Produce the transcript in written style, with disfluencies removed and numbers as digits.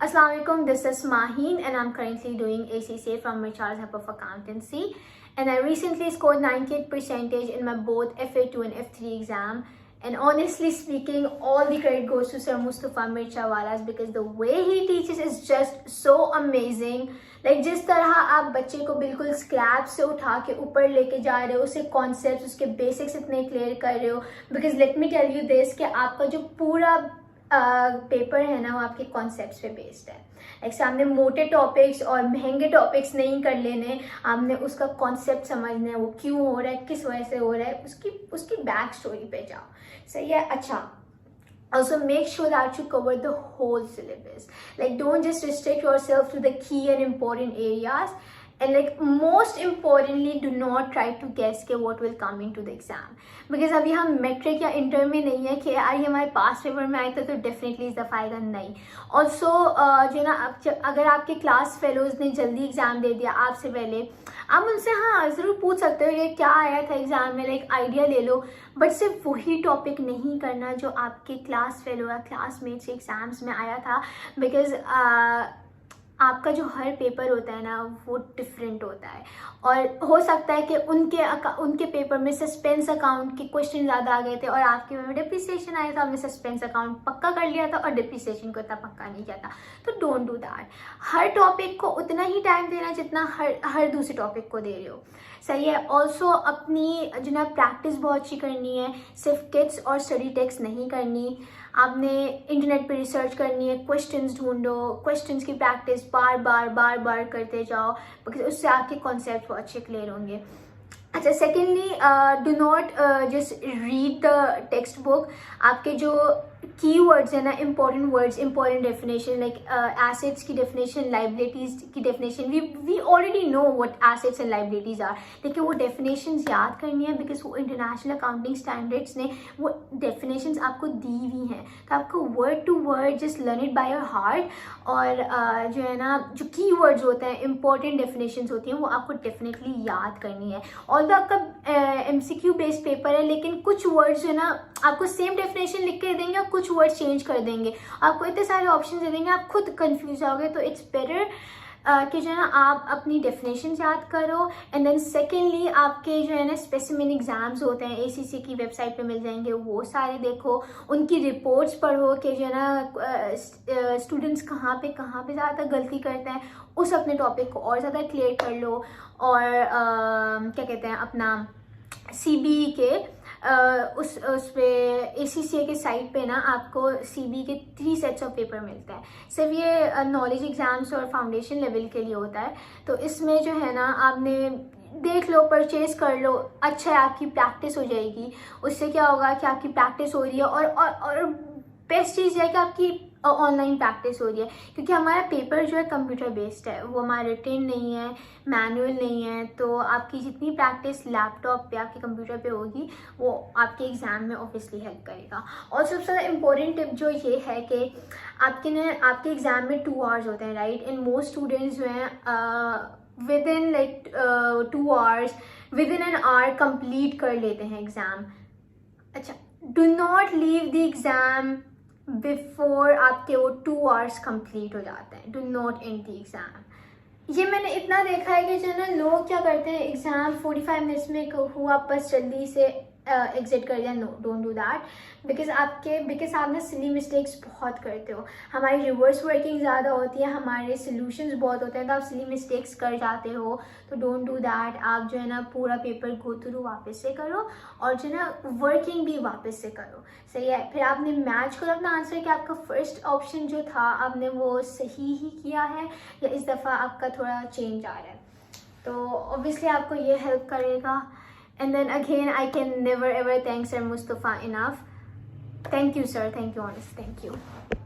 Assalamualaikum, this is Maheen and I'm currently doing ACCA from my Charles Hub of Accountancy, and I recently scored 98 percentage in my both FA2 and F3 exam. And honestly speaking, all the credit goes to Sir Mustafa Mirchawalas because the way he teaches is just so amazing. Like जिस तरह आप बच्चे को बिल्कुल scrap से उठा के ऊपर लेके जा रहे हो, उसे कॉन्सेप्ट्स, उसके बेसिक्स इतने क्लियर कर रहे हो. Because let me tell you this कि आपका जो पूरा पेपर है ना वो आपके कॉन्सेप्ट्स पे बेस्ड है. लाइक सामने मोटे टॉपिक्स और महंगे टॉपिक्स नहीं कर लेने, आपने उसका कॉन्सेप्ट समझना है, वो क्यों हो रहा है, किस वजह से हो रहा है, उसकी बैक स्टोरी पे जाओ. सही है. अच्छा, also make sure that you cover the whole syllabus. Like don't just restrict yourself to the key and important areas, and like most importantly do not try to guess के what will come into the exam, because अभी हम metric या inter में नहीं है कि यार ये हमारे पास पेपर में आया था तो डेफिनेटली इस दफ़ा आएगा. नहीं. ऑल्सो जो ना अगर आपके क्लास फेलोज ने जल्दी एग्जाम दे दिया आपसे पहले, आप उनसे हाँ ज़रूर पूछ सकते हो ये क्या आया था एग्जाम में, लाइक आइडिया ले लो. बट सिर्फ वही टॉपिक नहीं करना जो आपके क्लास फेलो या क्लासमेट्स एग्जाम्स में आया था, बिकॉज आपका जो हर पेपर होता है ना वो डिफरेंट होता है. और हो सकता है कि उनके पेपर में सस्पेंस अकाउंट के क्वेश्चन ज़्यादा आ गए थे और आपके में डिप्रिसिएशन आया था, आपने सस्पेंस अकाउंट पक्का कर लिया था और डिप्रिसिएशन को इतना पक्का नहीं किया था. तो don't do that. Her topic को उतना ही टाइम देना जितना हर दूसरे टॉपिक को दे रहे हो. सही है. ऑल्सो अपनी जो ना प्रैक्टिस बहुत अच्छी करनी है, सिर्फ किट्स और स्टडी टेक्स्ट नहीं करनी. आपने इंटरनेट पे रिसर्च करनी है, क्वेश्चंस ढूंढो, क्वेश्चंस की प्रैक्टिस बार बार करते जाओ, बिकॉज उससे आपके कॉन्सेप्ट बहुत अच्छे क्लियर होंगे. अच्छा, secondly do not just read the textbook. आपके जो कीवर्ड्स है ना, important words, important definition, like assets की डेफिनेशन, लाइबिलिटीज की definition, we already know what assets and liabilities are, लेकिन वो डेफिनेशंस याद करनी है बिकॉज वो इंटरनेशनल अकाउंटिंग स्टैंडर्ड्स ने वो डेफिनेशंस आपको दी हुई हैं. तो आपको word to word just learn it by your heart. और जो है ना जो कीवर्ड्स होते हैं, इंपॉर्टेंट डेफिनेशंस होती हैं, वो आपको डेफिनेटली याद करनी है. ऑल्दो आपका MCQ बेस्ड पेपर है, लेकिन कुछ वर्ड्स जो है ना आपको सेम डेफिनेशन लिख के देंगे और कुछ वर्ड चेंज कर देंगे, आपको इतने सारे ऑप्शन दे देंगे, आप खुद कंफ्यूज जाओगे. तो इट्स बेटर कि जो है ना आप अपनी डेफिनेशन याद करो. एंड देन सेकेंडली आपके जो है ना स्पेसिमेन एग्जाम्स होते हैं ACC की वेबसाइट पे मिल जाएंगे, वो सारे देखो, उनकी रिपोर्ट्स पढ़ो कि जो है ना स्टूडेंट्स कहाँ पे ज़्यादा गलती करते हैं, उस अपने टॉपिक को और ज़्यादा क्लियर कर लो. और क्या कहते हैं अपना CBE के उस पे ACCA के साइट पे ना आपको CBE के 3 सेट्स ऑफ पेपर मिलता है. सिर्फ ये नॉलेज एग्जाम्स और फाउंडेशन लेवल के लिए होता है. तो इसमें जो है ना आपने देख लो, परचेज कर लो. अच्छा है, आपकी प्रैक्टिस हो जाएगी. उससे क्या होगा कि आपकी प्रैक्टिस हो रही है और बेस्ट चीज़ है कि आपकी ऑनलाइन प्रैक्टिस हो रही है, क्योंकि हमारा पेपर जो है कंप्यूटर बेस्ड है, वो हमारा रिटन नहीं है, मैनुअल नहीं है. तो आपकी जितनी प्रैक्टिस लैपटॉप पे, आपके कंप्यूटर पे होगी, वो आपके एग्ज़ाम में ऑब्वियसली हेल्प करेगा. और सबसे ज़्यादा इम्पोर्टेंट टिप जो ये है कि आपके एग्ज़ाम में 2 आवर्स होते हैं, राइट. एंड मोस्ट स्टूडेंट्स जो हैं with in like 2 hours, with in an hour complete कर लेते हैं एग्ज़ाम. अच्छा, do not leave the exam before आपके वो 2 आवर्स कंप्लीट हो जाते हैं. Do not and the exam. ये मैंने इतना देखा है कि जो है ना लोग क्या करते हैं, एग्ज़ाम 45 मिनट्स में हुआ बस जल्दी से एग्जिट कर दिया. No, don't do that. Because आप ना सिली मिस्टेक्स बहुत करते हो. हमारी रिवर्स वर्किंग ज़्यादा होती है, हमारे सोल्यूशंस बहुत होते हैं, तो आप सिली मिस्टेक्स कर जाते हो. तो डोंट डू दैट. आप जो है ना पूरा पेपर गो थ्रू वापस से करो और जो है ना वर्किंग भी वापस से करो. सही है. फिर आपने मैच करो अपना आंसर कि आपका फर्स्ट ऑप्शन जो था आपने वो सही ही किया है या इस दफ़ा आपका थोड़ा चेंज आ रहा है. तो ऑब्वियसली आपको ये हेल्प करेगा. And then again, I can never ever thank Sir Mustafa enough. Thank you, sir. Thank you, honestly. Thank you.